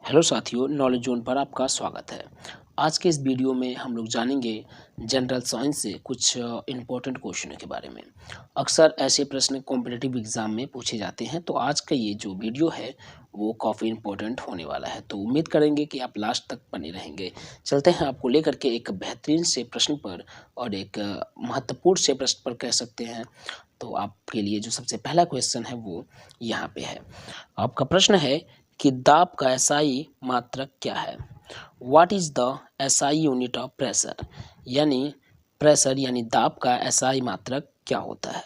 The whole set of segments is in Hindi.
हेलो साथियों, नॉलेज जोन पर आपका स्वागत है। आज के इस वीडियो में हम लोग जानेंगे जनरल साइंस से कुछ इम्पोर्टेंट क्वेश्चनों के बारे में। अक्सर ऐसे प्रश्न कॉम्पिटिटिव एग्जाम में पूछे जाते हैं, तो आज का ये जो वीडियो है वो काफ़ी इम्पोर्टेंट होने वाला है। तो उम्मीद करेंगे कि आप लास्ट तक बने रहेंगे। चलते हैं आपको लेकर के एक बेहतरीन से प्रश्न पर और एक महत्वपूर्ण से प्रश्न पर कह सकते हैं। तो आपके लिए जो सबसे पहला क्वेश्चन है वो यहाँ पे है। आपका प्रश्न है कि दाब का एसआई मात्रक क्या है। What is the SI unit of pressure, यानी प्रेशर यानी दाब का एसआई मात्रक क्या होता है।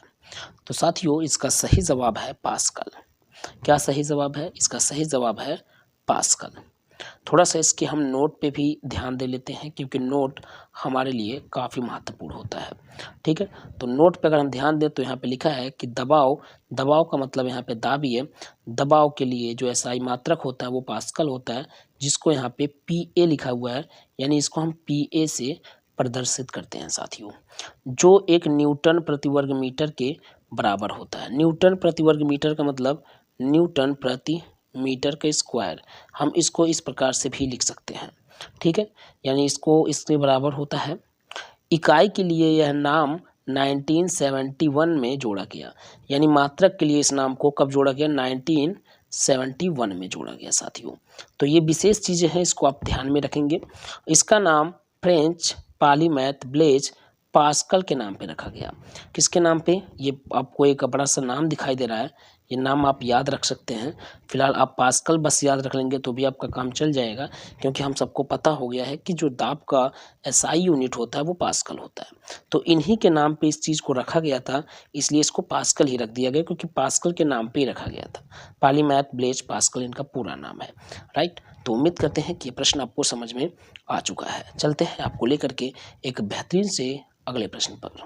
तो साथियों, इसका सही जवाब है पास्कल। क्या सही जवाब है? इसका सही जवाब है पास्कल। थोड़ा सा इसके हम नोट पे भी ध्यान दे लेते हैं, क्योंकि नोट हमारे लिए काफ़ी महत्वपूर्ण होता है। ठीक है, तो नोट पे अगर हम ध्यान दें तो यहाँ पे लिखा है कि दबाव, दबाव का मतलब यहाँ पे दाबिए, दबाव के लिए जो एसआई मात्रक होता है वो पास्कल होता है, जिसको यहाँ पे पीए लिखा हुआ है, यानी इसको हम पीए से प्रदर्शित करते हैं साथियों, जो एक न्यूटन प्रति वर्ग मीटर के बराबर होता है। न्यूटन प्रति वर्ग मीटर का मतलब न्यूटन प्रति मीटर के स्क्वायर, हम इसको इस प्रकार से भी लिख सकते हैं। ठीक है, यानी इसको इसके बराबर होता है। इकाई के लिए यह नाम 1971 में जोड़ा गया, यानी मात्रक के लिए इस नाम को कब जोड़ा गया? 1971 में जोड़ा गया साथियों। तो ये विशेष चीज़ें हैं, इसको आप ध्यान में रखेंगे। इसका नाम फ्रेंच पॉलीमैथ ब्लेज पास्कल के नाम पे रखा गया। किसके नाम पे? ये आपको एक बड़ा सा नाम दिखाई दे रहा है, ये नाम आप याद रख सकते हैं। फिलहाल आप पास्कल बस याद रख लेंगे तो भी आपका काम चल जाएगा, क्योंकि हम सबको पता हो गया है कि जो दाब का एसआई यूनिट होता है वो पास्कल होता है। तो इन्हीं के नाम पे इस चीज़ को रखा गया था, इसलिए इसको पास्कल ही रख दिया गया, क्योंकि पास्कल के नाम पे ही रखा गया था। पॉलीमैथ ब्लेज पास्कल इनका पूरा नाम है। राइट, तो उम्मीद करते हैं कि ये प्रश्न आपको समझ में आ चुका है। चलते हैं आपको लेकर के एक बेहतरीन से अगले प्रश्न पर।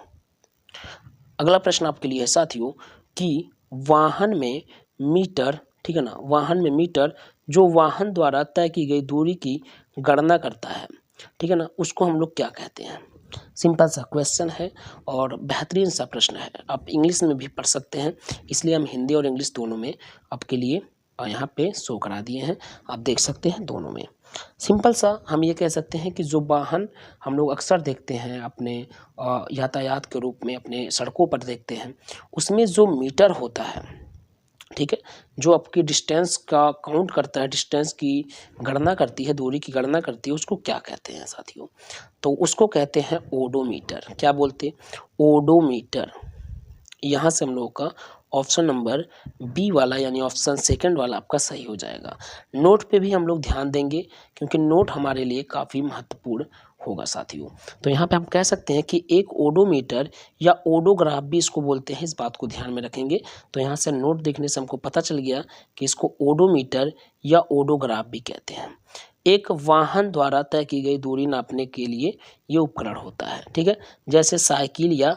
अगला प्रश्न आपके लिए है साथियों कि वाहन में मीटर, ठीक है ना, वाहन में मीटर जो वाहन द्वारा तय की गई दूरी की गणना करता है, ठीक है ना, उसको हम लोग क्या कहते हैं। सिंपल सा क्वेश्चन है और बेहतरीन सा प्रश्न है। आप इंग्लिश में भी पढ़ सकते हैं, इसलिए हम हिंदी और इंग्लिश दोनों में आपके लिए यहाँ पे शो करा दिए हैं, आप देख सकते हैं दोनों में। सिंपल सा हम ये कह सकते हैं कि जो वाहन हम लोग अक्सर देखते हैं अपने यातायात के रूप में, अपने सड़कों पर देखते हैं, उसमें जो मीटर होता है, ठीक है, जो आपकी डिस्टेंस का काउंट करता है, डिस्टेंस की गणना करती है, दूरी की गणना करती है, उसको क्या कहते हैं साथियों? तो उसको कहते हैं ओडोमीटर। क्या बोलते हैं? ओडोमीटर। यहाँ से हम लोगों का ऑप्शन नंबर बी वाला, यानी ऑप्शन सेकंड वाला आपका सही हो जाएगा। नोट पे भी हम लोग ध्यान देंगे, क्योंकि नोट हमारे लिए काफ़ी महत्वपूर्ण होगा साथियों। तो यहाँ पे हम कह सकते हैं कि एक ओडोमीटर या ओडोग्राफ भी इसको बोलते हैं, इस बात को ध्यान में रखेंगे। तो यहाँ से नोट देखने से हमको पता चल गया कि इसको ओडोमीटर या ओडोग्राफ भी कहते हैं। एक वाहन द्वारा तय की गई दूरी नापने के लिए ये उपकरण होता है, ठीक है, जैसे साइकिल या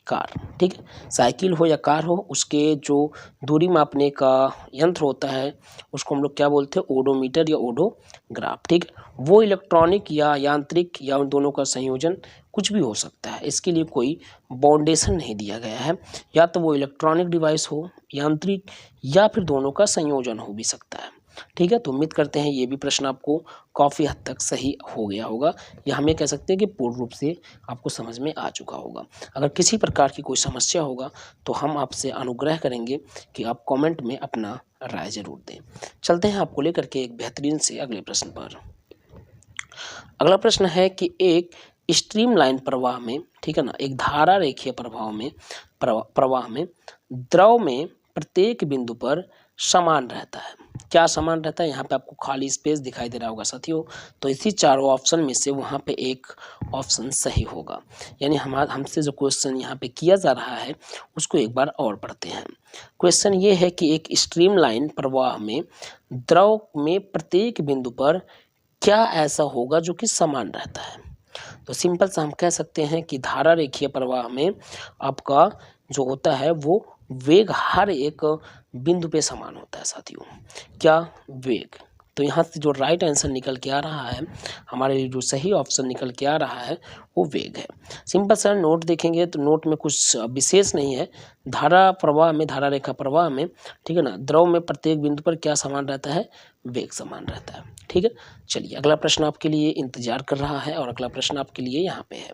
कार। ठीक है, साइकिल हो या कार हो, उसके जो दूरी मापने का यंत्र होता है उसको हम लोग क्या बोलते हैं? ओडोमीटर या ओडोग्राफ। ठीक है, वो इलेक्ट्रॉनिक या यांत्रिक या उन दोनों का संयोजन कुछ भी हो सकता है, इसके लिए कोई बाउंडेशन नहीं दिया गया है। या तो वो इलेक्ट्रॉनिक डिवाइस हो, यांत्रिक, या फिर दोनों का संयोजन हो भी सकता है। ठीक है, तो उम्मीद करते हैं ये भी प्रश्न आपको काफ़ी हद तक सही हो गया होगा, या हम ये कह सकते हैं कि पूर्ण रूप से आपको समझ में आ चुका होगा। अगर किसी प्रकार की कोई समस्या होगा तो हम आपसे अनुग्रह करेंगे कि आप कमेंट में अपना राय जरूर दें। चलते हैं आपको लेकर के एक बेहतरीन से अगले प्रश्न पर। अगला प्रश्न है कि एक स्ट्रीमलाइन प्रवाह में, ठीक है ना, एक धारा रेखीय प्रवाह में, प्रवाह में द्रव में प्रत्येक बिंदु पर समान रहता है। क्या समान रहता है? यहाँ पे आपको खाली स्पेस दिखाई दे रहा होगा साथियों, तो इसी चारों ऑप्शन में से वहाँ पे एक ऑप्शन सही होगा। यानी हमसे जो क्वेश्चन यहाँ पे किया जा रहा है उसको एक बार और पढ़ते हैं। क्वेश्चन ये है कि एक स्ट्रीमलाइन प्रवाह में द्रव में प्रत्येक बिंदु पर क्या ऐसा होगा जो कि समान रहता है। तो सिंपल सा हम कह सकते हैं कि धारा रेखीय प्रवाह में आपका जो होता है वो वेग हर एक बिंदु पे समान होता है साथियों। क्या? वेग। तो यहाँ से जो राइट आंसर निकल के आ रहा है, हमारे लिए जो सही ऑप्शन निकल के आ रहा है वो वेग है। सिंपल सा नोट देखेंगे तो नोट में कुछ विशेष नहीं है। धारा प्रवाह में, धारा रेखा प्रवाह में, ठीक है ना, द्रव में प्रत्येक बिंदु पर क्या समान रहता है, वेग समान रहता है। ठीक है, चलिए अगला प्रश्न आपके लिए इंतजार कर रहा है और अगला प्रश्न आपके लिए यहाँ पे है।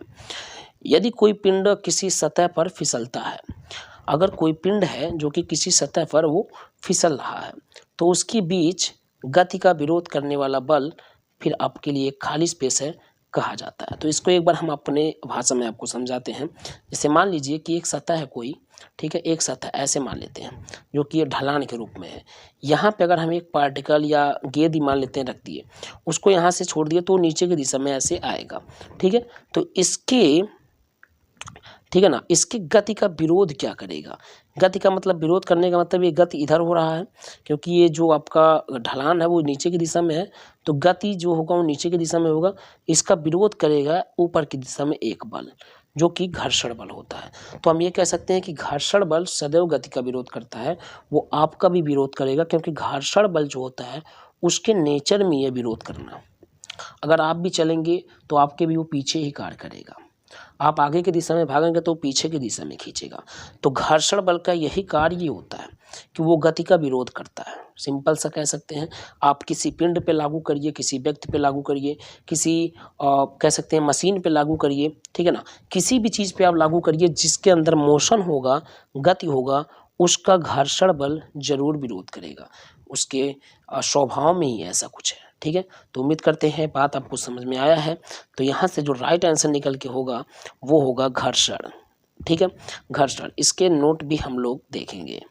यदि कोई पिंड किसी सतह पर फिसलता है, अगर कोई पिंड है जो कि किसी सतह पर वो फिसल रहा है, तो उसके बीच गति का विरोध करने वाला बल फिर आपके लिए खाली स्पेस है कहा जाता है। तो इसको एक बार हम अपने भाषा में आपको समझाते हैं। जैसे मान लीजिए कि एक सतह है कोई, ठीक है, एक सतह ऐसे मान लेते हैं जो कि ये ढलान के रूप में है। यहाँ पे अगर हम एक पार्टिकल या गेंद ही मान लेते हैं, रख दिए, उसको यहाँ से छोड़ दिए तो नीचे की दिशा में ऐसे आएगा। ठीक है, तो इसके, ठीक है ना, इसकी गति का विरोध क्या करेगा। गति का मतलब, विरोध करने का मतलब ये गति इधर हो रहा है, क्योंकि ये जो आपका ढलान है वो नीचे की दिशा में है, तो गति जो होगा वो नीचे की दिशा में होगा। इसका विरोध करेगा ऊपर की दिशा में एक बल, जो कि घर्षण बल होता है। तो हम ये कह सकते हैं कि घर्षण बल सदैव गति का विरोध करता है, वो आपका भी विरोध करेगा, क्योंकि घर्षण बल जो होता है उसके नेचर में ये विरोध करना। अगर आप भी चलेंगे तो आपके भी वो पीछे ही कार्य करेगा। आप आगे की दिशा में भागेंगे तो पीछे की दिशा में खींचेगा। तो घर्षण बल का यही कार्य होता है कि वो गति का विरोध करता है। सिंपल सा कह सकते हैं, आप किसी पिंड पे लागू करिए, किसी व्यक्ति पे लागू करिए, किसी कह सकते हैं मशीन पे लागू करिए, ठीक है ना, किसी भी चीज़ पे आप लागू करिए जिसके अंदर मोशन होगा, गति होगा, उसका घर्षण बल जरूर विरोध करेगा। उसके स्वभाव में ही ऐसा कुछ है। ठीक है, तो उम्मीद करते हैं बात आपको समझ में आया है। तो यहाँ से जो राइट आंसर निकल के होगा वो होगा घर्षण। ठीक है, घर्षण, इसके नोट भी हम लोग देखेंगे।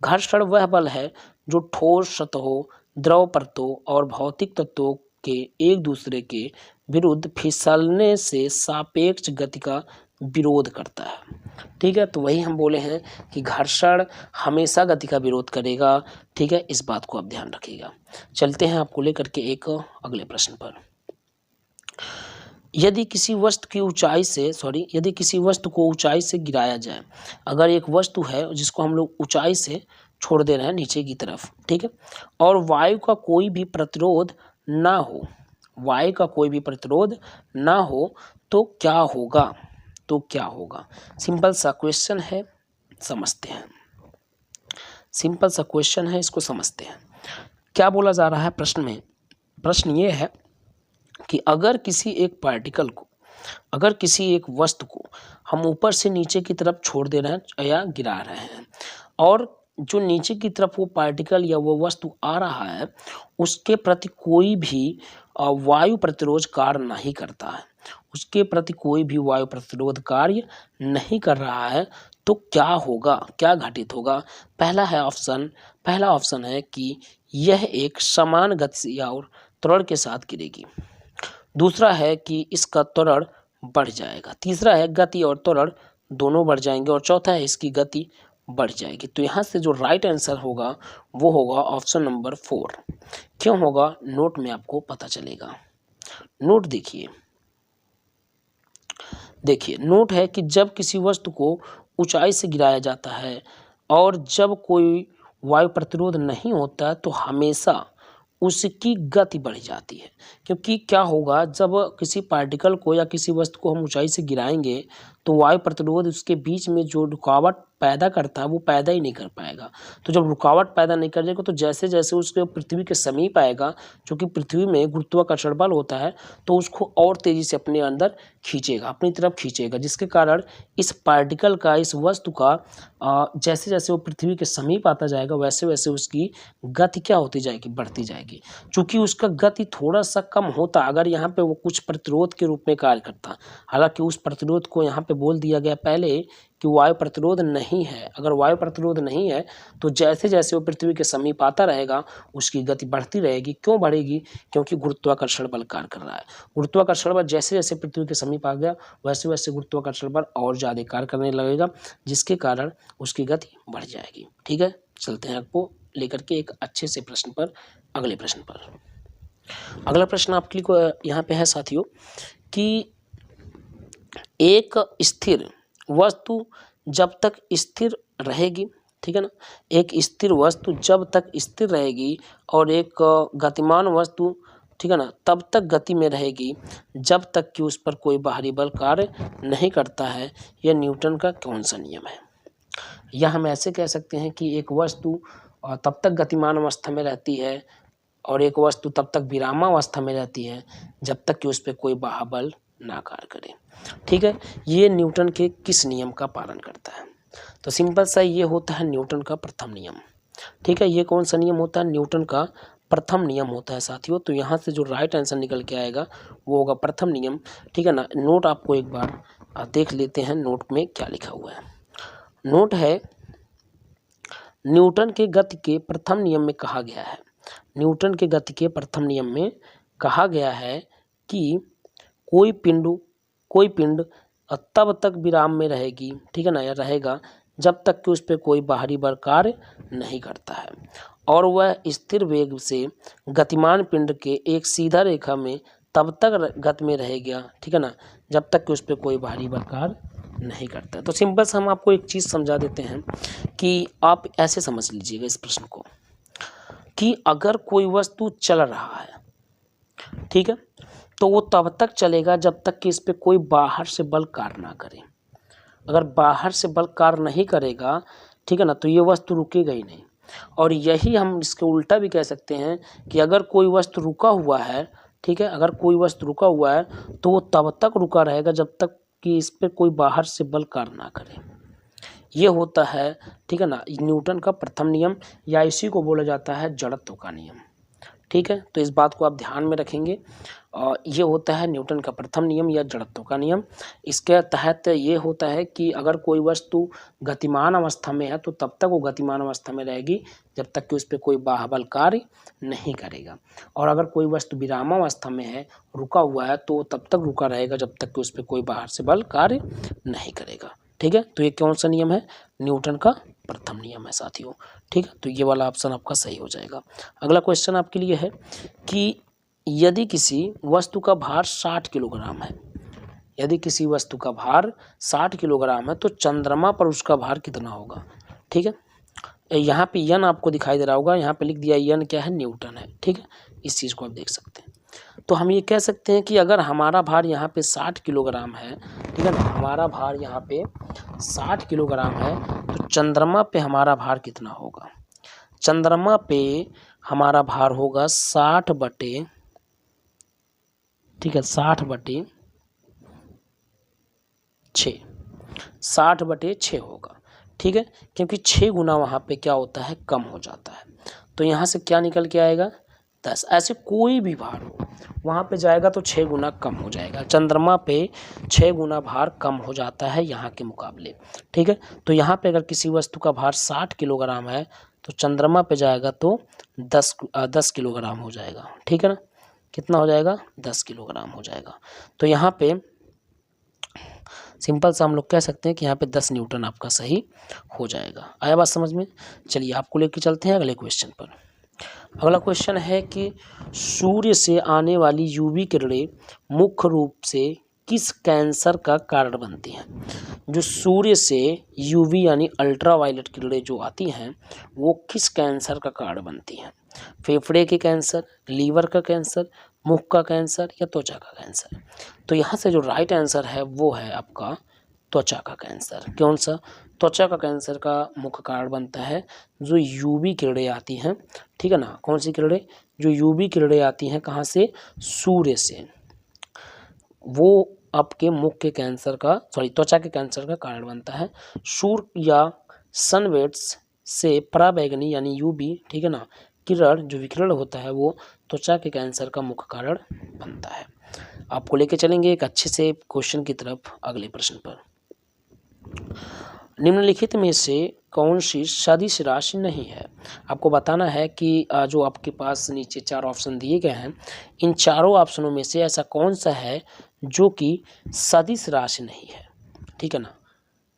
घर्षण वह बल है जो ठोस सतहों, द्रव परतों और भौतिक तत्वों के एक दूसरे के विरुद्ध फिसलने से सापेक्ष गति का विरोध करता है। ठीक है, तो वही हम बोले हैं कि घर्षण हमेशा गति का विरोध करेगा। ठीक है, इस बात को आप ध्यान रखिएगा। चलते हैं आपको लेकर के एक अगले प्रश्न पर। यदि किसी वस्तु को ऊंचाई से गिराया जाए, अगर एक वस्तु है जिसको हम लोग ऊंचाई से छोड़ दे रहे हैं नीचे की तरफ, ठीक है, और वायु का कोई भी प्रतिरोध ना हो, वायु का कोई भी प्रतिरोध ना हो, तो क्या होगा, तो क्या होगा। सिंपल सा क्वेश्चन है, समझते हैं। सिंपल सा क्वेश्चन है, इसको समझते हैं। क्या बोला जा रहा है प्रश्न में? प्रश्न ये है कि अगर किसी एक पार्टिकल को, अगर किसी एक वस्तु को हम ऊपर से नीचे की तरफ छोड़ दे रहे हैं या गिरा रहे हैं, और जो नीचे की तरफ वो पार्टिकल या वो वस्तु आ रहा है उसके प्रति कोई भी वायु प्रतिरोध कार्य नहीं करता है, उसके प्रति कोई भी वायु प्रतिरोध कार्य नहीं कर रहा है, तो क्या होगा, क्या घटित होगा। पहला ऑप्शन है कि यह एक समान गति और त्वरण के साथ गिरेगी। दूसरा है कि इसका त्वरण बढ़ जाएगा। तीसरा है गति और त्वरण दोनों बढ़ जाएंगे, और चौथा है इसकी गति बढ़ जाएगी। तो यहाँ से जो राइट आंसर होगा वो होगा ऑप्शन नंबर 4। क्यों होगा, नोट में आपको पता चलेगा। नोट देखिए, नोट है कि जब किसी वस्तु को ऊंचाई से गिराया जाता है और जब कोई वायु प्रतिरोध नहीं होता है तो हमेशा उसकी गति बढ़ जाती है। क्योंकि क्या होगा, जब किसी पार्टिकल को या किसी वस्तु को हम ऊंचाई से गिराएंगे तो वायु प्रतिरोध उसके बीच में जो रुकावट पैदा करता है वो पैदा ही नहीं कर पाएगा। तो जब रुकावट पैदा नहीं करेगा तो जैसे जैसे उसके पृथ्वी के समीप आएगा, क्योंकि पृथ्वी में गुरुत्वाकर्षण बल होता है, तो उसको और तेजी से अपने अंदर खींचेगा, अपनी तरफ खींचेगा, जिसके कारण इस पार्टिकल का, इस वस्तु का जैसे जैसे वो पृथ्वी के समीप आता जाएगा वैसे वैसे उसकी गति क्या होती जाएगी, बढ़ती जाएगी। चूंकि उसका गति थोड़ा सा कम होता अगर यहाँ पे वो कुछ प्रतिरोध के रूप में कार्य करता, हालांकि उस प्रतिरोध को यहाँ पे बोल दिया गया पहले कि वायु प्रतिरोध नहीं है। अगर वायु प्रतिरोध नहीं है तो जैसे जैसे वो पृथ्वी के समीप आता रहेगा उसकी गति बढ़ती रहेगी। क्यों बढ़ेगी? क्योंकि गुरुत्वाकर्षण बल कार्य कर रहा है। गुरुत्वाकर्षण बल जैसे जैसे पृथ्वी के समीप आ गया वैसे वैसे गुरुत्वाकर्षण बल और ज़्यादा कार्य करने लगेगा, जिसके कारण उसकी गति बढ़ जाएगी। ठीक है, चलते हैं आपको लेकर के एक अच्छे से प्रश्न पर, अगले प्रश्न पर। अगला प्रश्न आपके लिए यहाँ पे है साथियों कि एक स्थिर वस्तु जब तक स्थिर रहेगी ठीक है ना। एक स्थिर वस्तु जब तक स्थिर रहेगी और एक गतिमान वस्तु, ठीक है ना, तब तक गति में रहेगी जब तक कि उस पर कोई बाहरी बल कार्य नहीं करता है। यह न्यूटन का कौन सा नियम है? या हम ऐसे कह सकते हैं कि एक वस्तु तब तक गतिमान अवस्था में रहती है और एक वस्तु तब तक विरामावस्था में रहती है जब तक कि उस पर कोई बाह्य बल ना कार्य करे। ठीक है, ये न्यूटन के किस नियम का पालन करता है? तो सिंपल सा ये होता है न्यूटन का प्रथम नियम। ठीक है, ये कौन सा नियम होता है? न्यूटन का प्रथम नियम होता है साथियों। तो यहाँ से जो राइट आंसर निकल के आएगा वो होगा प्रथम नियम। ठीक है ना। नोट आपको एक बार देख लेते हैं नोट में क्या लिखा हुआ है। नोट है, न्यूटन के गति के प्रथम नियम में कहा गया है, न्यूटन के गति के प्रथम नियम में कहा गया है कि कोई पिंड तब तक विराम में रहेगी, ठीक है ना, या रहेगा जब तक कि उस पर कोई बाहरी बल कार्य नहीं करता है और वह स्थिर वेग से गतिमान पिंड के एक सीधा रेखा में तब तक गति में रहेगा, ठीक है ना, जब तक कि उस पर कोई बाहरी बल कार्य नहीं करता है। तो सिंपल से हम आपको एक चीज़ समझा देते हैं कि आप ऐसे समझ लीजिएगा इस प्रश्न को कि अगर कोई वस्तु चल रहा है, ठीक है, तो वो तब तक चलेगा जब तक कि इस पे कोई बाहर से बल कार्य ना करे। अगर बाहर से बल कार्य नहीं करेगा, ठीक है ना, तो ये वस्तु रुकेगा ही नहीं। और यही हम इसके उल्टा भी कह सकते हैं कि अगर कोई वस्तु रुका हुआ है, ठीक है, अगर कोई वस्तु रुका हुआ है तो वो तब तक रुका रहेगा जब तक कि इस पे कोई बाहर से बल कार्य ना करे। ये होता है, ठीक है ना, न्यूटन का प्रथम नियम, या इसी को बोला जाता है जड़त्व का नियम। ठीक है, तो इस बात को आप ध्यान में रखेंगे। और ये होता है न्यूटन का प्रथम नियम या जड़त्व का नियम। इसके तहत ये होता है कि अगर कोई वस्तु गतिमान अवस्था में है तो तब तक वो गतिमान अवस्था में रहेगी जब तक कि उस पर कोई बाह्य बल कार्य नहीं करेगा। और अगर कोई वस्तु विरामावस्था में है, रुका हुआ है, तो तब तक रुका रहेगा जब तक कि उस पर कोई बाहर से बल कार्य नहीं करेगा। ठीक है, तो ये कौन सा नियम है? न्यूटन का प्रथम नियम है साथियों। ठीक है, तो ये वाला ऑप्शन आपका सही हो जाएगा। अगला क्वेश्चन आपके लिए है कि यदि किसी वस्तु का भार 60 किलोग्राम है, यदि किसी वस्तु का भार 60 किलोग्राम है तो चंद्रमा पर उसका भार कितना होगा? ठीक है, यहाँ पे यन आपको दिखाई दे रहा होगा, यहाँ पे लिख दिया यन क्या है? न्यूटन है। ठीक है, इस चीज़ को आप देख सकते हैं। तो हम ये कह सकते हैं कि अगर हमारा भार यहाँ पे 60 किलोग्राम है, ठीक है ना, हमारा भार यहाँ पे 60 किलोग्राम है, तो चंद्रमा पे हमारा भार कितना होगा? चंद्रमा पे हमारा भार होगा 60 बटे, ठीक है, 60 बटे 6, 60 बटे 6 होगा। ठीक है, क्योंकि 6 गुना वहाँ पे क्या होता है? कम हो जाता है। तो यहाँ से क्या निकल के आएगा? 10। ऐसे कोई भी भार हो वहाँ पे जाएगा तो 6 गुना कम हो जाएगा। चंद्रमा पे 6 गुना भार कम हो जाता है यहाँ के मुकाबले। ठीक है, तो यहाँ पे अगर किसी वस्तु का भार 60 किलोग्राम है तो चंद्रमा पे जाएगा तो 10 किलोग्राम हो जाएगा। ठीक है ना, कितना हो जाएगा? 10 किलोग्राम हो जाएगा। तो यहाँ पे सिंपल सा हम लोग कह सकते हैं कि यहाँ पे 10 न्यूटन आपका सही हो जाएगा। आया बात समझ में? चलिए आपको लेके चलते हैं अगले क्वेश्चन पर। अगला क्वेश्चन है कि सूर्य से आने वाली यूवी किरणें मुख्य रूप से किस कैंसर का कारण बनती हैं? जो सूर्य से यूवी यानी अल्ट्रावायलेट किरणें जो आती हैं वो किस कैंसर का कारण बनती हैं? फेफड़े के कैंसर, लीवर का कैंसर, मुख का कैंसर या त्वचा का कैंसर? तो यहाँ से जो राइट आंसर है वो है आपका त्वचा का कैंसर। कौन सा? त्वचा का कैंसर का मुख्य कारण बनता है जो यूवी किरणें आती हैं। ठीक है ना, कौन सी किरणें? जो यूवी किरणें आती हैं कहाँ से? सूर्य से, वो आपके मुख के कैंसर का त्वचा के कैंसर का कारण बनता है। सूर्य या सनवेट्स से पराबैंगनी यानी यूवी, ठीक है ना, किरण जो विकिरण होता है वो त्वचा के कैंसर का मुख्य कारण बनता है। आपको लेके चलेंगे एक अच्छे से क्वेश्चन की तरफ अगले प्रश्न पर। निम्नलिखित में से कौन सी सदिश राशि नहीं है? आपको बताना है कि जो आपके पास नीचे 4 ऑप्शन दिए गए हैं, इन चारों ऑप्शनों में से ऐसा कौन सा है जो कि सदिश राशि नहीं है। ठीक है ना,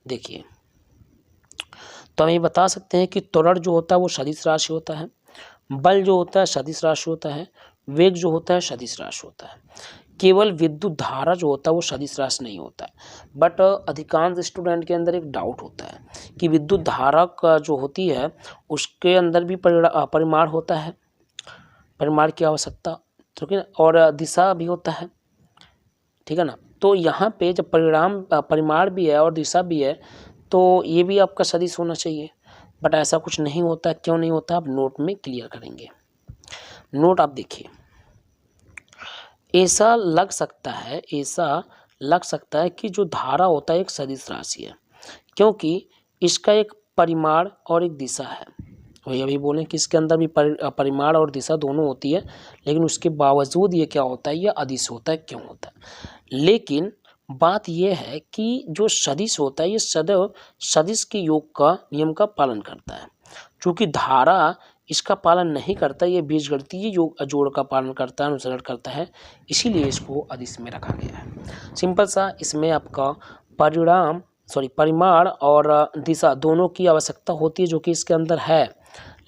देखिए, तो हम ये बता सकते हैं कि त्वरण जो होता है वो सदिश राशि होता है, बल जो होता है सदिश राशि होता है, वेग जो होता है सदिश राशि होता है। केवल विद्युत धारा जो होता है वो सदिश राशि नहीं होता है। बट अधिकांश स्टूडेंट के अंदर एक डाउट होता है कि विद्युत धारा का जो होती है उसके अंदर भी परिमाण होता है, परिमाण की आवश्यकता, ठीक है ना, और दिशा भी होता है, ठीक है ना। तो यहाँ पे जब परिमाण भी है और दिशा भी है तो ये भी आपका सदिश होना चाहिए, बट ऐसा कुछ नहीं होता है। क्यों नहीं होता, आप नोट में क्लियर करेंगे। नोट आप देखिए, ऐसा लग सकता है कि जो धारा होता है एक सदिश राशि है, क्योंकि इसका एक परिमाण और एक दिशा है। वही अभी बोलें कि इसके अंदर भी परिमाण और दिशा दोनों होती है, लेकिन उसके बावजूद ये क्या होता है, ये अदिश होता है। क्यों होता है? लेकिन बात यह है कि जो सदिश होता है ये सदैव सदिश के योग का नियम का पालन करता है। चूँकि धारा इसका पालन नहीं करता, ये बीजगणितीय योग जोड़ का पालन करता है, अनुसरण करता है, इसीलिए इसको अदिश में रखा गया है। सिंपल सा, इसमें आपका परिमाण और दिशा दोनों की आवश्यकता होती है, जो कि इसके अंदर है।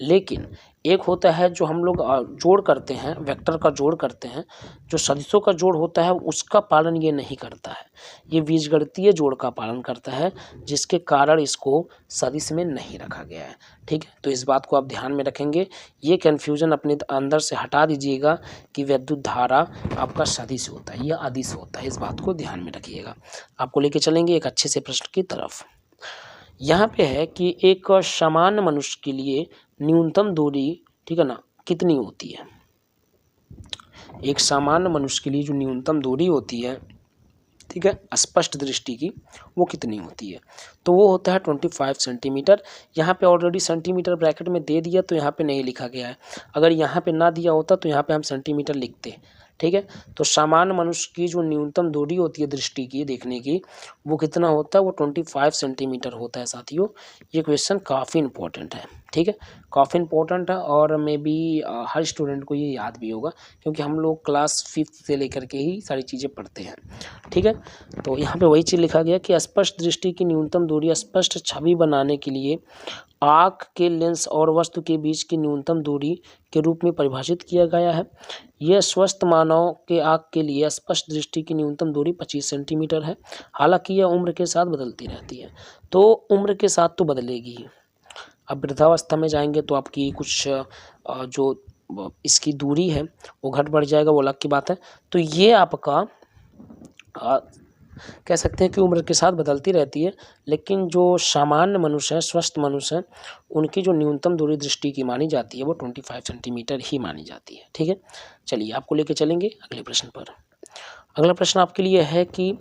लेकिन एक होता है जो हम लोग जोड़ करते हैं, वेक्टर का जोड़ करते हैं, जो सदिशों का जोड़ होता है उसका पालन ये नहीं करता है, ये बीजगणितीय जोड़ का पालन करता है, जिसके कारण इसको सदिश में नहीं रखा गया है। ठीक है, तो इस बात को आप ध्यान में रखेंगे। ये कन्फ्यूजन अपने अंदर से हटा दीजिएगा कि विद्युत धारा आपका सदिश होता है या अदिश होता है, इस बात को ध्यान में रखिएगा। आपको लेके चलेंगे एक अच्छे से प्रश्न की तरफ। यहाँ पे है कि एक सामान्य मनुष्य के लिए न्यूनतम दूरी, ठीक है ना, कितनी होती है। एक सामान्य मनुष्य के लिए जो न्यूनतम दूरी होती है, ठीक है, स्पष्ट दृष्टि की, वो कितनी होती है, तो वो होता है 25 सेंटीमीटर। यहाँ पे ऑलरेडी सेंटीमीटर ब्रैकेट में दे दिया तो यहाँ पे नहीं लिखा गया है। अगर यहाँ पे ना दिया होता तो यहाँ पे हम सेंटीमीटर लिखते। ठीक है, तो सामान्य मनुष्य की जो न्यूनतम दूरी होती है दृष्टि की, देखने की, वो कितना होता है, वो 25 सेंटीमीटर होता है। साथियों, ये क्वेश्चन काफ़ी इंपॉर्टेंट है। ठीक है, काफ़ी इंपॉर्टेंट है और मे बी हर स्टूडेंट को ये याद भी होगा, क्योंकि हम लोग क्लास 5th से लेकर के ही सारी चीज़ें पढ़ते हैं। ठीक है, तो यहाँ पे वही चीज़ लिखा गया कि स्पष्ट दृष्टि की न्यूनतम दूरी स्पष्ट छवि बनाने के लिए आँख के लेंस और वस्तु के बीच की न्यूनतम दूरी के रूप में परिभाषित किया गया है। यह स्वस्थ मानव के आँख के लिए स्पष्ट दृष्टि की न्यूनतम दूरी 25 सेंटीमीटर है। हालांकि यह उम्र के साथ बदलती रहती है, तो उम्र के साथ तो बदलेगी ही। अब वृद्धावस्था में जाएंगे तो आपकी कुछ जो इसकी दूरी है वो घट बढ़ जाएगा, वो अलग की बात है। तो ये आपका कह सकते हैं कि उम्र के साथ बदलती रहती है, लेकिन जो सामान्य मनुष्य है, स्वस्थ मनुष्य है, उनकी जो न्यूनतम दूरी दृष्टि की मानी जाती है वो 25 सेंटीमीटर ही मानी जाती है। ठीक है, चलिए आपको लेके चलेंगे अगले प्रश्न पर। अगला प्रश्न आपके लिए है कि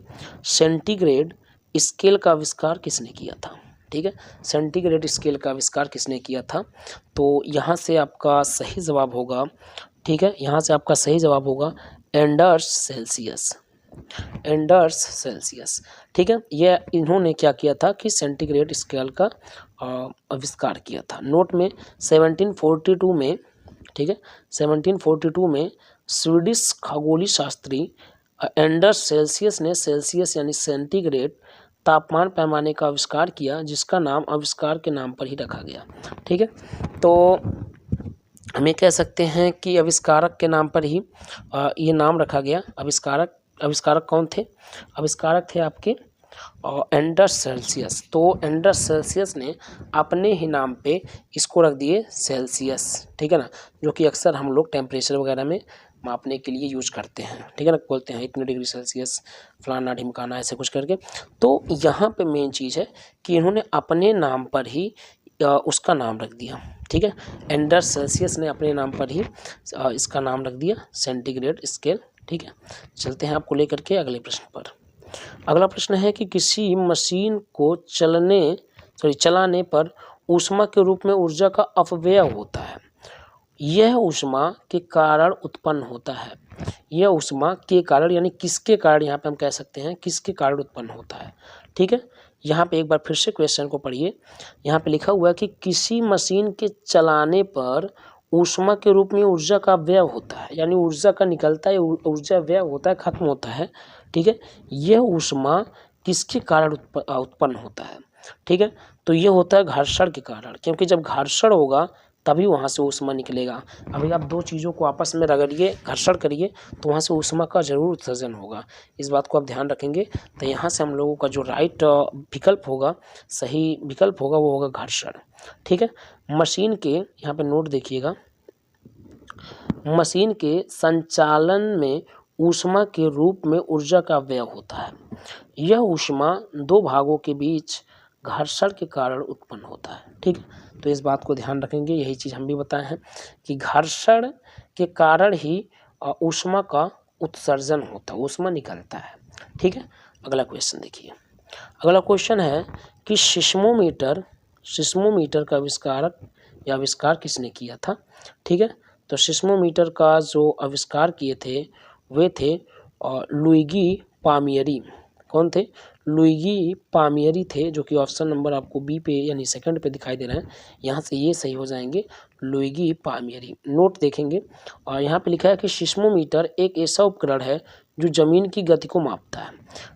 सेंटीग्रेड स्केल का आविष्कार किसने किया था। ठीक है, सेंटीग्रेड स्केल का आविष्कार किसने किया था, तो यहाँ से आपका सही जवाब होगा, ठीक है, यहाँ से आपका सही जवाब होगा एंडर्स सेल्सियस। एंडर्स सेल्सियस, ठीक है, ये इन्होंने क्या किया था कि सेंटीग्रेड स्केल का आविष्कार किया था। नोट में 1742 में, ठीक है, 1742 में स्वीडिश खगोलीय शास्त्री एंडर्स सेल्सियस ने सेल्सियस यानी सेंटीग्रेड तापमान पैमाने का आविष्कार किया, जिसका नाम आविष्कार के नाम पर ही रखा गया। ठीक है, तो हमें कह सकते हैं कि आविष्कारक के नाम पर ही ये नाम रखा गया। आविष्कारक कौन थे, आविष्कारक थे आपके एंडर्स सेल्सियस। तो एंडर्स सेल्सियस ने अपने ही नाम पे इसको रख दिए सेल्सियस, ठीक है ना, जो कि अक्सर हम लोग टेम्परेचर वगैरह में मापने के लिए यूज करते हैं। ठीक है ना, बोलते हैं इतने डिग्री सेल्सियस फलाना ढिमकाना, ऐसे कुछ करके। तो यहाँ पे मेन चीज़ है कि इन्होंने अपने नाम पर ही उसका नाम रख दिया। ठीक है, एंडर्स सेल्सियस ने अपने नाम पर ही इसका नाम रख दिया सेंटीग्रेड स्केल। ठीक है, चलते हैं आपको लेकर के अगले प्रश्न पर। अगला प्रश्न है कि किसी मशीन को चलाने पर ऊष्मा के रूप में ऊर्जा का अपव्यय होता है। यह ऊष्मा के कारण उत्पन्न होता है। यह ऊष्मा के कारण यानी किसके कारण, यहाँ पे हम कह सकते हैं किसके कारण उत्पन्न होता है। ठीक है, यहाँ पे एक बार फिर से क्वेश्चन को पढ़िए। यहाँ पे लिखा हुआ है कि किसी मशीन के चलाने पर ऊष्मा के रूप में ऊर्जा का व्यय होता है, यानी ऊर्जा का निकलता है, ऊर्जा व्यय होता है, खत्म होता है। ठीक है, यह ऊष्मा किसके कारण उत्पन्न होता है। ठीक है, तो ये होता है घर्षण के कारण, क्योंकि जब घर्षण होगा तभी वहाँ से ऊष्मा निकलेगा। अभी आप दो चीज़ों को आपस में रगड़िए, घर्षण करिए, तो वहाँ से ऊष्मा का ज़रूर उत्सर्जन होगा। इस बात को आप ध्यान रखेंगे। तो यहाँ से हम लोगों का जो राइट विकल्प होगा, सही विकल्प होगा, वो होगा घर्षण। ठीक है। मशीन के यहाँ पे नोट देखिएगा, मशीन के संचालन में ऊष्मा के रूप में ऊर्जा का व्यय होता है। यह ऊष्मा दो भागों के बीच घर्षण के कारण उत्पन्न होता है। ठीक है। तो इस बात को ध्यान रखेंगे, यही चीज़ हम भी बताए हैं कि घर्षण के कारण ही ऊष्मा का उत्सर्जन होता है, ऊष्मा निकलता है। ठीक है। अगला क्वेश्चन देखिए। अगला क्वेश्चन है कि सिस्मोमीटर का आविष्कार किसने किया था। ठीक है। तो सिस्मोमीटर का जो आविष्कार किए थे वे थे लुइगी पामियरी। कौन थे? लुइगी पामियरी थे, जो कि ऑप्शन नंबर आपको बी पे यानी सेकंड पे दिखाई दे रहे हैं। यहाँ से ये सही हो जाएंगे, लुइगी पामियरी। नोट देखेंगे और यहाँ पे लिखा है कि सिस्मोमीटर एक ऐसा उपकरण है जो ज़मीन की गति को मापता है।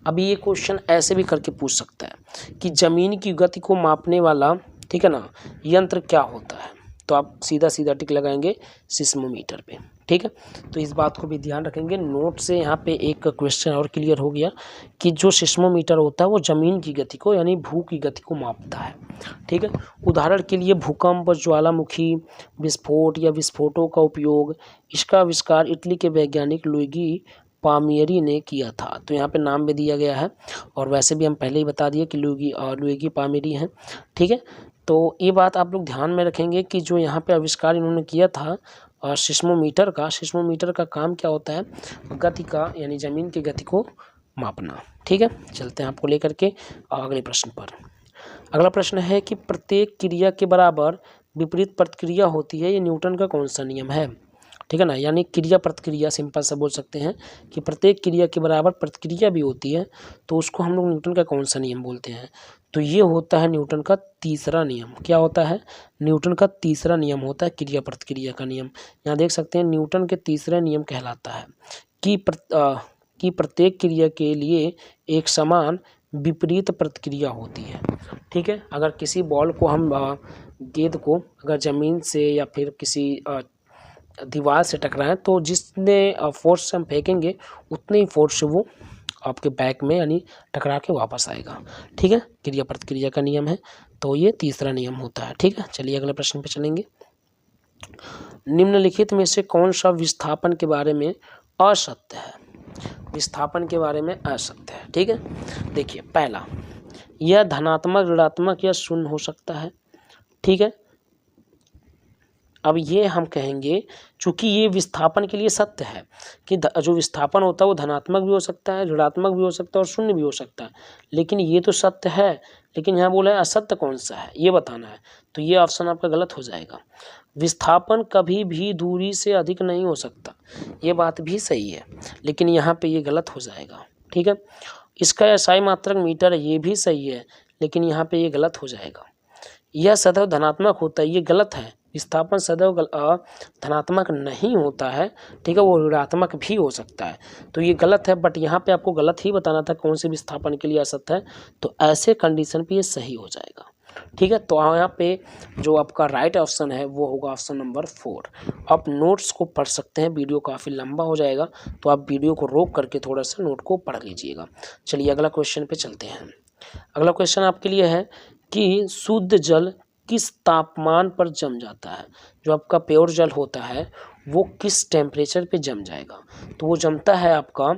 अभी ये क्वेश्चन ऐसे भी करके पूछ सकता है कि ज़मीन की गति को मापने वाला, ठीक है ना, यंत्र क्या होता है। तो आप सीधा सीधा टिक लगाएंगे सिस्मोमीटर पे। ठीक है। तो इस बात को भी ध्यान रखेंगे। नोट से यहाँ पे एक क्वेश्चन और क्लियर हो गया कि जो सिस्मोमीटर होता है वो ज़मीन की गति को यानी भू की गति को मापता है। ठीक है। उदाहरण के लिए भूकंप, ज्वालामुखी विस्फोट या विस्फोटों का उपयोग, इसका आविष्कार इटली के वैज्ञानिक लुइगी पामियरी ने किया था। तो यहाँ पे नाम भी दिया गया है और वैसे भी हम पहले ही बता दिए कि लुइगी पामियरी हैं। ठीक है। तो ये बात आप लोग ध्यान में रखेंगे कि जो यहाँ पे आविष्कार इन्होंने किया था सिस्मोमीटर का काम क्या होता है, गति का यानी ज़मीन की गति को मापना। ठीक है। चलते हैं आपको लेकर के अगले प्रश्न पर। अगला प्रश्न है कि प्रत्येक क्रिया के बराबर विपरीत प्रतिक्रिया होती है, ये न्यूटन का कौन सा नियम है। ठीक है ना, यानी क्रिया प्रतिक्रिया, सिंपल सा बोल सकते हैं कि प्रत्येक क्रिया के बराबर प्रतिक्रिया भी होती है, तो उसको हम लोग न्यूटन का कौन सा नियम बोलते हैं। तो ये होता है न्यूटन का तीसरा नियम। क्या होता है? न्यूटन का तीसरा नियम होता है क्रिया प्रतिक्रिया का नियम। यहाँ देख सकते हैं न्यूटन के तीसरा नियम कहलाता है कि प्रत्येक क्रिया के लिए एक समान विपरीत प्रतिक्रिया होती है। ठीक है। अगर किसी बॉल को हम गेंद को अगर ज़मीन से या फिर किसी दीवार से टकराएं तो जितने फोर्स से हम फेंकेंगे उतने ही फोर्स से वो आपके बैक में यानी टकरा के वापस आएगा। ठीक है। क्रिया प्रतिक्रिया का नियम है, तो ये तीसरा नियम होता है। ठीक है। चलिए अगले प्रश्न पे चलेंगे। निम्नलिखित में से कौन सा विस्थापन के बारे में असत्य है। विस्थापन के बारे में असत्य है। ठीक है। देखिए, पहला, यह धनात्मक, ऋणात्मक या शून्य हो सकता है। ठीक है। अब ये हम कहेंगे चूंकि ये विस्थापन के लिए सत्य है कि जो विस्थापन होता है वो धनात्मक भी हो सकता है, ऋणात्मक भी हो सकता है और शून्य भी हो सकता है, लेकिन ये तो सत्य है। लेकिन यहाँ बोला है असत्य कौन सा है, ये बताना है। तो ये ऑप्शन आपका गलत हो जाएगा। विस्थापन कभी भी दूरी से अधिक नहीं हो सकता, ये बात भी सही है, लेकिन यहाँ पे ये गलत हो जाएगा। ठीक है। इसका एसआई मात्रक मीटर है, ये भी सही है, लेकिन यहाँ पे ये गलत हो जाएगा। यह सदैव धनात्मक होता है, ये गलत है। विस्थापन सदैव धनात्मक नहीं होता है। ठीक है। वो ऋणात्मक भी हो सकता है, तो ये गलत है। बट यहाँ पे आपको गलत ही बताना था कौन से विस्थापन के लिए असत्य है, तो ऐसे कंडीशन पे ये सही हो जाएगा। ठीक है। तो यहाँ पे जो आपका राइट ऑप्शन है वो होगा ऑप्शन नंबर 4। आप नोट्स को पढ़ सकते हैं, वीडियो काफ़ी लंबा हो जाएगा, तो आप वीडियो को रोक करके थोड़ा सा नोट को पढ़ लीजिएगा। चलिए अगला क्वेश्चन पे चलते हैं। अगला क्वेश्चन आपके लिए है कि शुद्ध जल किस तापमान पर जम जाता है। जो आपका प्योर जल होता है वो किस टेम्परेचर पे जम जाएगा। तो वो जमता है आपका,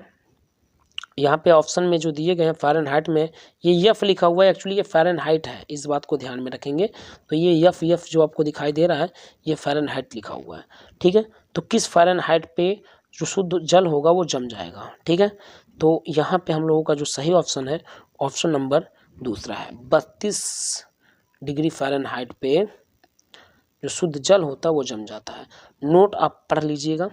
यहाँ पे ऑप्शन में जो दिए गए हैं फ़ारेनहाइट में, ये एफ लिखा हुआ है, एक्चुअली ये फ़ारेनहाइट है, इस बात को ध्यान में रखेंगे। तो ये एफ जो आपको दिखाई दे रहा है ये फ़ारेनहाइट लिखा हुआ है। ठीक है। तो किस फ़ारेनहाइट पे जो शुद्ध जल होगा वो जम जाएगा। ठीक है। तो यहाँ पे हम लोगों का जो सही ऑप्शन है ऑप्शन नंबर दूसरा है, 32 डिग्री फ़ारेनहाइट पे जो शुद्ध जल होता है वो जम जाता है। नोट आप पढ़ लीजिएगा,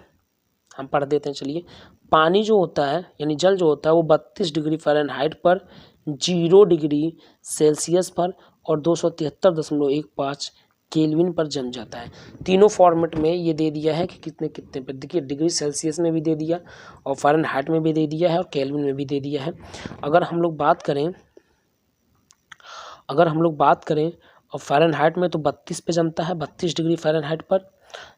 हम पढ़ देते हैं। चलिए, पानी जो होता है यानी जल जो होता है वो 32 डिग्री फ़ारेनहाइट पर, 0 डिग्री सेल्सियस पर और 273.15 केल्विन पर जम जाता है। तीनों फॉर्मेट में ये दे दिया है कि कितने कितने पर। देखिए, डिग्री सेल्सियस में भी दे दिया और फ़ारेनहाइट में भी दे दिया है और केल्विन में भी दे दिया है। अगर हम लोग बात करें और फ़ारेनहाइट में तो 32 पे जमता है, 32 डिग्री फ़ारेनहाइट पर।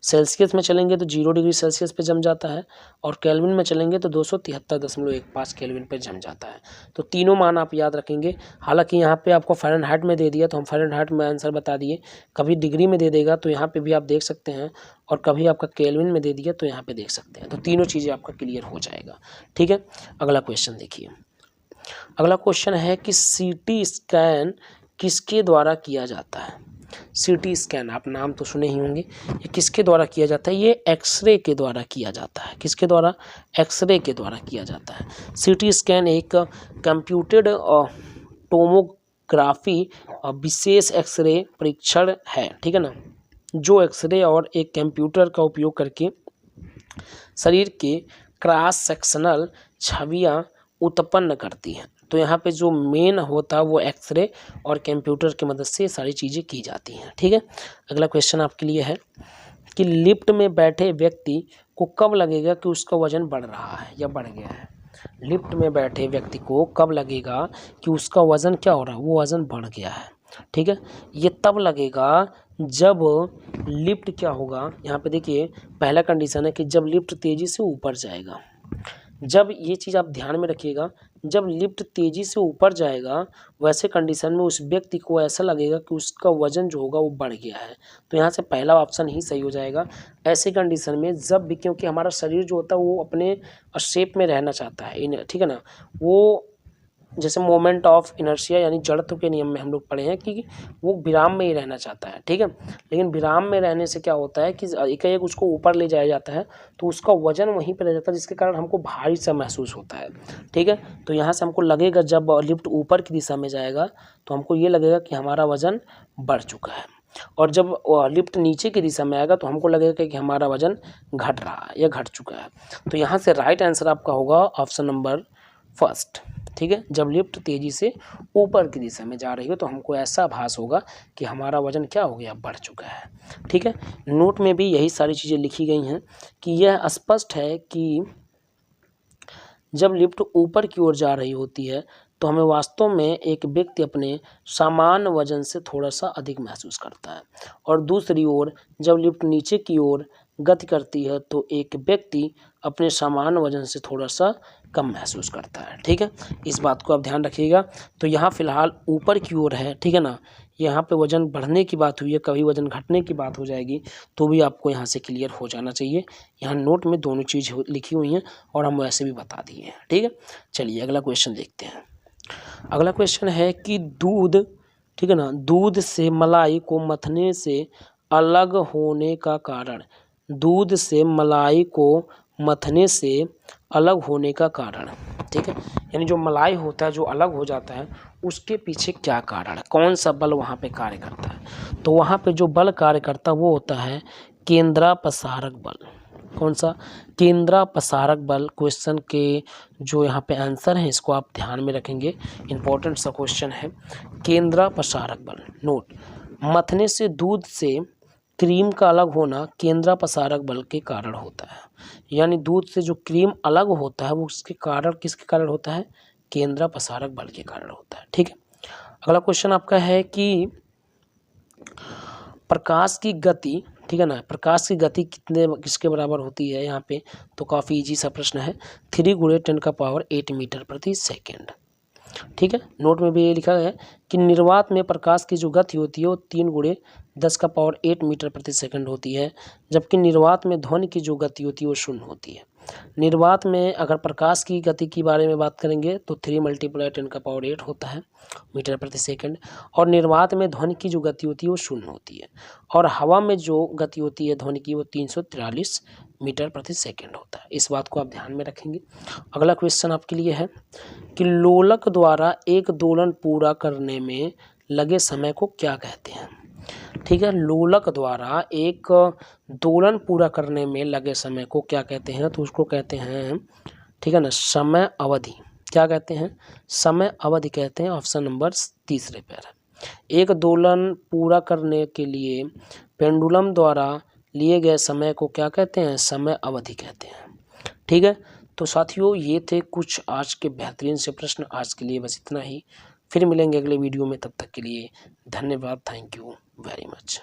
सेल्सियस में चलेंगे तो 0 डिग्री सेल्सियस पे जम जाता है, और केल्विन में चलेंगे तो 273.15 केल्विन पे जम जाता है। तो तीनों मान आप याद रखेंगे। हालांकि यहाँ पे आपको फ़ारेनहाइट में दे दिया तो हम फ़ारेनहाइट में आंसर बता दिए, कभी डिग्री में दे देगा तो यहाँ पे भी आप देख सकते हैं, और कभी आपका केल्विन में दे दिया तो यहाँ पे देख सकते हैं। तो तीनों चीज़ें आपका क्लियर हो जाएगा। ठीक है, अगला क्वेश्चन देखिए। अगला क्वेश्चन है कि सीटी स्कैन किसके द्वारा किया जाता है। सीटी स्कैन आप नाम तो सुने ही होंगे, ये किसके द्वारा किया जाता है, ये एक्सरे के द्वारा किया जाता है। किसके द्वारा, एक्सरे के द्वारा किया जाता है। सीटी स्कैन एक कंप्यूटेड टोमोग्राफी विशेष एक्सरे परीक्षण है, ठीक है ना, जो एक्सरे और एक कंप्यूटर का उपयोग करके शरीर के क्रॉस सेक्शनल छवियां उत्पन्न करती हैं। तो यहाँ पे जो मेन होता है वो एक्सरे और कंप्यूटर की मदद से सारी चीज़ें की जाती हैं। ठीक है, अगला क्वेश्चन आपके लिए है कि लिफ्ट में बैठे व्यक्ति को कब लगेगा कि उसका वजन बढ़ रहा है या बढ़ गया है। लिफ्ट में बैठे व्यक्ति को कब लगेगा कि उसका वजन क्या हो रहा है, वो वजन बढ़ गया है। ठीक है, ये तब लगेगा जब लिफ्ट क्या होगा, यहाँ पे देखिए पहला कंडीशन है कि जब लिफ्ट तेज़ी से ऊपर जाएगा। जब ये चीज़ आप ध्यान में रखिएगा, जब लिफ्ट तेज़ी से ऊपर जाएगा वैसे कंडीशन में उस व्यक्ति को ऐसा लगेगा कि उसका वज़न जो होगा वो बढ़ गया है। तो यहाँ से पहला ऑप्शन ही सही हो जाएगा। ऐसे कंडीशन में जब भी, क्योंकि हमारा शरीर जो होता है वो अपने शेप में रहना चाहता है, ठीक है ना, वो जैसे मोमेंट ऑफ इनर्शिया यानी जड़त्व के नियम में हम लोग पढ़े हैं कि वो विराम में ही रहना चाहता है। ठीक है, लेकिन विराम में रहने से क्या होता है कि एकाएक उसको ऊपर ले जाया जाता है तो उसका वजन वहीं पर रह जाता है, जिसके कारण हमको भारी सा महसूस होता है। ठीक है, तो यहाँ से हमको लगेगा जब लिफ्ट ऊपर की दिशा में जाएगा तो हमको ये लगेगा कि हमारा वजन बढ़ चुका है, और जब लिफ्ट नीचे की दिशा में आएगा तो हमको लगेगा कि हमारा वजन घट रहा है या घट चुका है। तो यहाँ से राइट आंसर आपका होगा ऑप्शन नंबर फर्स्ट। ठीक है, जब लिफ्ट तेज़ी से ऊपर की दिशा में जा रही हो तो हमको ऐसा आभास होगा कि हमारा वजन क्या हो गया, बढ़ चुका है। ठीक है, नोट में भी यही सारी चीज़ें लिखी गई हैं कि यह स्पष्ट है कि जब लिफ्ट ऊपर की ओर जा रही होती है तो हमें वास्तव में एक व्यक्ति अपने सामान्य वजन से थोड़ा सा अधिक महसूस करता है, और दूसरी ओर जब लिफ्ट नीचे की ओर गति करती है तो एक व्यक्ति अपने सामान्य वजन से थोड़ा सा कम महसूस करता है। ठीक है, इस बात को आप ध्यान रखिएगा। तो यहाँ फ़िलहाल ऊपर की ओर है, ठीक है ना, यहाँ पे वज़न बढ़ने की बात हुई है, कभी वज़न घटने की बात हो जाएगी तो भी आपको यहाँ से क्लियर हो जाना चाहिए। यहाँ नोट में दोनों चीज़ लिखी हुई हैं और हम वैसे भी बता दिए हैं। ठीक है, चलिए अगला क्वेश्चन देखते हैं। अगला क्वेश्चन है कि दूध, ठीक है ना, दूध से मलाई को मथने से अलग होने का कारण, दूध से मलाई को मथने से अलग होने का कारण, ठीक है, यानी जो मलाई होता है जो अलग हो जाता है उसके पीछे क्या कारण है, कौन सा बल वहाँ पे कार्य करता है। तो वहाँ पे जो बल कार्य करता है वो होता है केंद्रापसारक बल। कौन सा, केंद्रापसारक बल। क्वेश्चन के जो यहाँ पे आंसर हैं इसको आप ध्यान में रखेंगे, इंपॉर्टेंट सा क्वेश्चन है। केंद्रापसारक बल, नोट, मथने से दूध से क्रीम का अलग होना केंद्रापसारक बल के कारण होता है, यानी दूध से जो क्रीम अलग होता है वो उसके कारण, किसके कारण होता है, केंद्रापसारक बल के कारण होता है। ठीक है, अगला क्वेश्चन आपका है कि प्रकाश की गति, ठीक है ना, प्रकाश की गति किसके बराबर होती है यहाँ पे, तो काफ़ी इजी सा प्रश्न है, 3 × 10⁸ मीटर प्रति सेकेंड। ठीक है, नोट में भी ये लिखा है कि निर्वात में प्रकाश की जो गति होती है वो 3 × 10⁸ मीटर प्रति सेकंड होती है, जबकि निर्वात में ध्वनि की जो गति होती है वो 0 होती है। निर्वात में अगर प्रकाश की गति के बारे में बात करेंगे तो 3 × 10⁸ होता है मीटर प्रति सेकंड, और निर्वात में ध्वनि की जो गति होती है वो 0 होती है, और हवा में जो गति होती है ध्वनि की वो 343 मीटर प्रति सेकंड होता है। इस बात को आप ध्यान में रखेंगे। अगला क्वेश्चन आपके लिए है कि लोलक द्वारा एक दोलन पूरा करने में लगे समय को क्या कहते हैं। ठीक है, लोलक द्वारा एक दोलन पूरा करने में लगे समय को क्या कहते हैं, तो उसको कहते हैं, ठीक है ना, समय अवधि। क्या कहते हैं, समय अवधि कहते हैं। ऑप्शन नंबर तीसरे पर है। एक दोलन पूरा करने के लिए पेंडुलम द्वारा लिए गए समय को क्या कहते हैं, समय अवधि कहते हैं। ठीक है, तो साथियों ये थे कुछ आज के बेहतरीन से प्रश्न। आज के लिए बस इतना ही। फिर मिलेंगे अगले वीडियो में, तब तक के लिए धन्यवाद। Thank you very much.